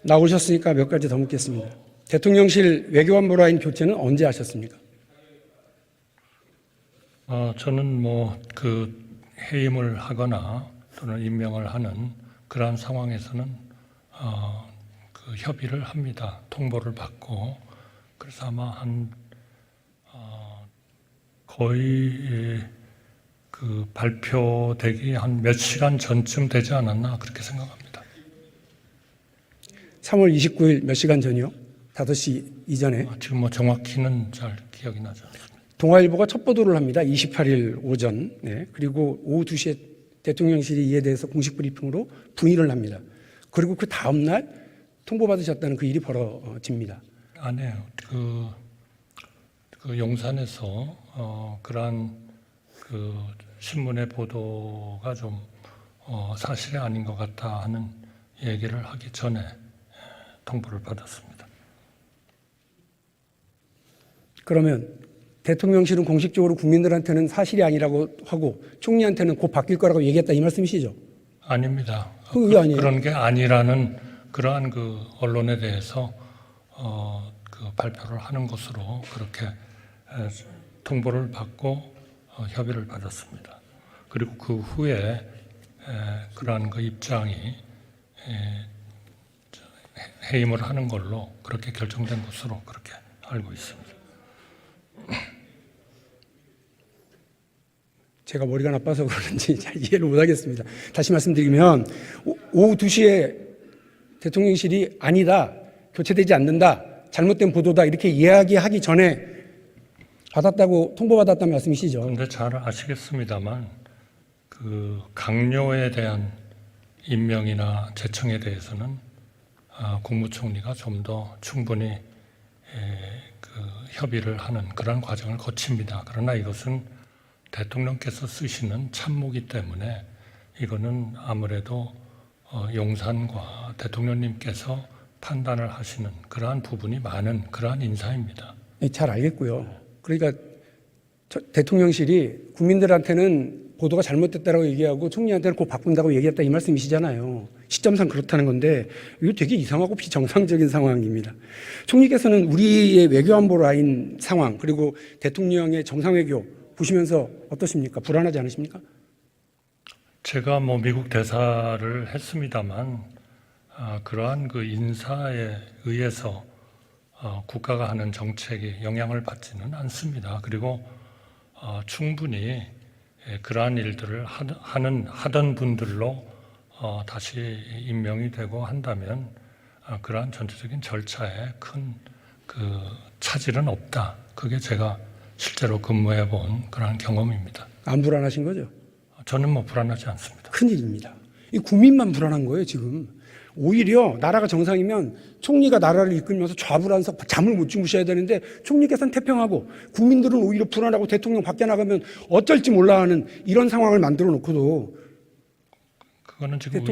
나오셨으니까 몇 가지 더 묻겠습니다. 대통령실 외교안보 라인 교체는 언제 하셨습니까? 저는 해임을 하거나 또는 임명을 하는 그러한 상황에서는 협의를 합니다. 통보를 받고. 그래서 아마 거의 발표되기 한 몇 시간 전쯤 되지 않았나 그렇게 생각합니다. 3월 29일 몇 시간 전이요? 5시 이전에. 지금 정확히는 잘 기억이 나지 않습니다. 동아일보가 첫 보도를 합니다. 28일 오전. 네. 그리고 오후 2시에 대통령실이 이에 대해서 공식 브리핑으로 부인을 합니다. 그리고 그 다음날 통보받으셨다는 그 일이 벌어집니다. 아니에요. 용산에서 그러한 신문의 보도가 좀 사실이 아닌 것 같다 하는 얘기를 하기 전에 통보를 받았습니다. 그러면 대통령실은 공식적으로 국민들한테는 사실이 아니라고 하고 총리한테는 곧 바뀔 거라고 얘기했다 이 말씀이시죠? 아닙니다. 그게 아니에요. 그런 게 아니라는 그러한 언론에 대해서 발표를 하는 것으로 그렇게 통보를 받고 협의를 받았습니다. 그리고 그 후에 그러한 입장이 해임을 하는 걸로 그렇게 결정된 것으로 그렇게 알고 있습니다. 제가 머리가 나빠서 그러는지 잘 이해를 못하겠습니다. 다시 말씀드리면 오후 2시에 대통령실이 아니다, 교체되지 않는다, 잘못된 보도다 이렇게 이야기하기 전에 받았다고 통보받았다는 말씀이시죠? 그런데 잘 아시겠습니다만 강요에 대한 임명이나 제청에 대해서는 국무총리가 좀 더 충분히 협의를 하는 그런 과정을 거칩니다. 그러나 이것은 대통령께서 쓰시는 참모기 때문에 이거는 아무래도 용산과 대통령님께서 판단을 하시는 그러한 부분이 많은 그러한 인사입니다. 잘 알겠고요. 그러니까 대통령실이 국민들한테는 보도가 잘못됐다고 얘기하고 총리한테는 곧 바꾼다고 얘기했다 이 말씀이시잖아요. 시점상 그렇다는 건데 이거 되게 이상하고 비정상적인 상황입니다. 총리께서는 우리의 외교안보 라인 상황 그리고 대통령의 정상외교 보시면서 어떠십니까? 불안하지 않으십니까? 제가 미국 대사를 했습니다만 그러한 인사에 의해서 국가가 하는 정책이 영향을 받지는 않습니다. 그리고 충분히 그러한 일들을 하던 분들로 다시 임명이 되고 한다면 그러한 전체적인 절차에 큰 차질은 없다. 그게 제가 실제로 근무해 본 그런 경험입니다. 안 불안하신 거죠? 저는 불안하지 않습니다. 큰일입니다. 이 국민만 불안한 거예요, 지금. 오히려 나라가 정상이면 총리가 나라를 이끌면서 좌불안석 잠을 못 주무셔야 되는데 총리께서는 태평하고 국민들은 오히려 불안하고 대통령 밖에 나가면 어쩔지 몰라 하는 이런 상황을 만들어 놓고도 그거는 지금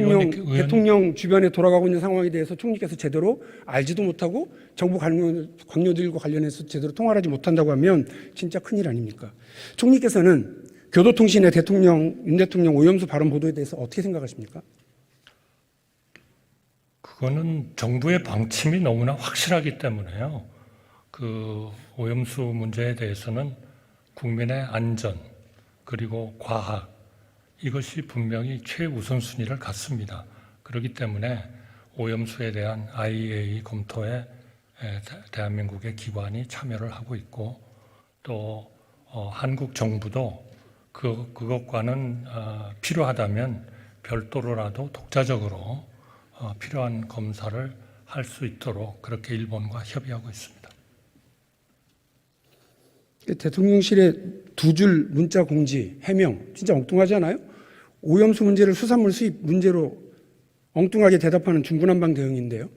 대통령 주변에 돌아가고 있는 상황에 대해서 총리께서 제대로 알지도 못하고 정부 관료들과 관련해서 제대로 통화를 하지 못한다고 하면 진짜 큰일 아닙니까? 총리께서는 교도통신의 윤 대통령 오염수 발언 보도에 대해서 어떻게 생각하십니까? 그거는 정부의 방침이 너무나 확실하기 때문에요. 오염수 문제에 대해서는 국민의 안전 그리고 과학 이것이 분명히 최우선순위를 갖습니다. 그렇기 때문에 오염수에 대한 IAEA 검토에 대한민국의 기관이 참여를 하고 있고 또 한국 정부도 그것과는 필요하다면 별도로라도 독자적으로 필요한 검사를 할 수 있도록 그렇게 일본과 협의하고 있습니다. 대통령실의 2줄 문자 공지, 해명 진짜 엉뚱하지 않아요? 오염수 문제를 수산물 수입 문제로 엉뚱하게 대답하는 중구난방 대응인데요.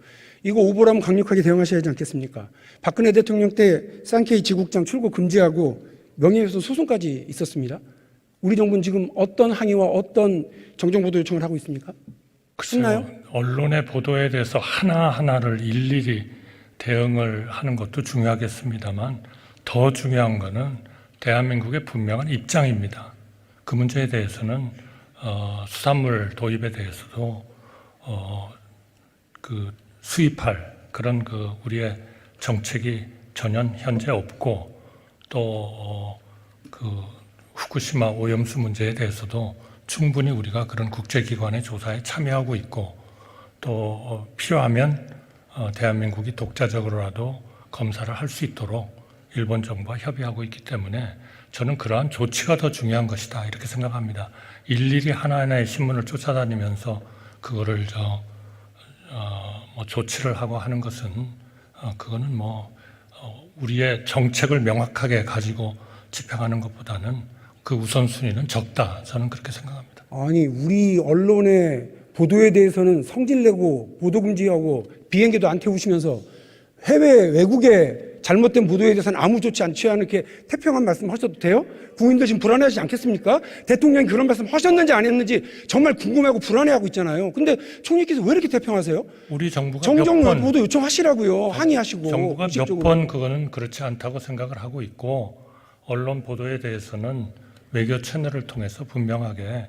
이거 오보라면 강력하게 대응하셔야 하지 않겠습니까? 박근혜 대통령 때 쌍케이 지국장 출고 금지하고 명예훼손 소송까지 있었습니다. 우리 정부는 지금 어떤 항의와 어떤 정정보도 요청을 하고 있습니까? 글쎄요, 언론의 보도에 대해서 하나하나를 일일이 대응을 하는 것도 중요하겠습니다만 더 중요한 것은 대한민국의 분명한 입장입니다. 그 문제에 대해서는 수산물 도입에 대해서도 수입할 그런 그 우리의 정책이 전혀 현재 없고 또 그 후쿠시마 오염수 문제에 대해서도 충분히 우리가 그런 국제기관의 조사에 참여하고 있고 또 필요하면 대한민국이 독자적으로라도 검사를 할 수 있도록 일본 정부와 협의하고 있기 때문에 저는 그러한 조치가 더 중요한 것이다 이렇게 생각합니다. 일일이 하나하나의 신문을 쫓아다니면서 그거를 뭐 조치를 하고 하는 것은 그거는 우리의 정책을 명확하게 가지고 집행하는 것보다는 그 우선순위는 적다. 저는 그렇게 생각합니다. 아니, 우리 언론의 보도에 대해서는 성질내고 보도금지하고 비행기도 안 태우시면서 해외 외국의 잘못된 보도에 대해서는 아무 조치 안 취하는 이렇게 태평한 말씀 하셔도 돼요? 국민들 지금 불안해하지 않겠습니까? 대통령이 그런 말씀 하셨는지 안 했는지 정말 궁금해하고 불안해하고 있잖아요. 근데 총리께서 왜 이렇게 태평하세요? 우리 정부가 정정 몇 번, 보도 요청하시라고요. 항의하시고. 정부가 몇 공식적으로. 번 그거는 그렇지 않다고 생각을 하고 있고 언론 보도에 대해서는 외교 채널을 통해서 분명하게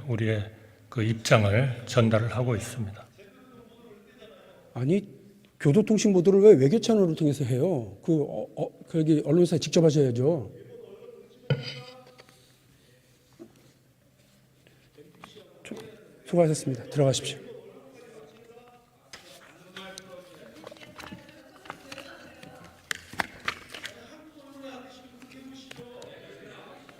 우리의 그 입장을 전달을 하고 있습니다. 아니, 교도통신 보도를 왜 외교 채널을 통해서 해요? 거기 언론사에 직접 하셔야죠. 수고하셨습니다. 들어가십시오.